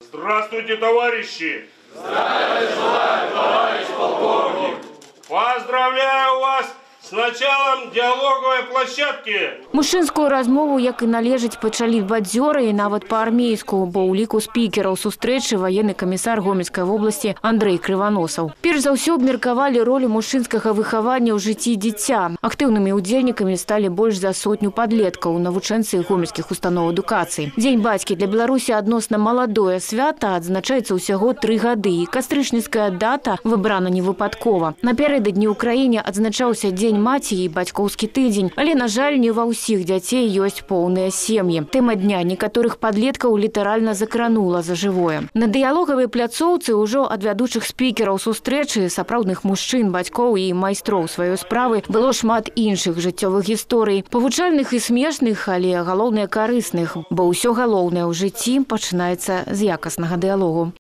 Здравствуйте, товарищи! Здравия желаю, товарищ полковник! Поздравляю вас с началом диалоговой площадки! Мужчынскую размову, як і належыць, пачалі бадзёра і нават па-армейску, бо ў ліку спікераў сустрэчы ваенны камісар Гомельскай вобласці Андрэй Крываносаў. Перш за ўсё абмеркавалі ролю мужчынскага выхавання ў жыцці дзіця. Актыўнымі ўдзельнікамі сталі больш за 100 падлеткаў, навучэнцы гомельскіх устаноў адукацыі. Дзень бацькі для Беларусі адносна маладое свята адзначаецца ўсяго 3 гады, і кастрычніцкая дата выбрана не выпадкова. Напярэдадні ў краіне адзначаўся дзень маці і бацькоўскі тыдзень, але, на жаль, не ва ўсіх дзяцей ёсць поўныя сем'і. Тэма дня некаторых падлеткаў літаральна закранула за жывое. На дыялогавай пляцоўцы ўжо ад вядучых спікераў сустрэчы, сапраўдных мужчын, бацькоў і майстроў сваёй справы было шмат іншых жыццёвых гісторый, павучальных і смешных, але галоўнае карысных, бо ўсё галоўнае ў жыцці пачынаецца з якаснага дыялогу.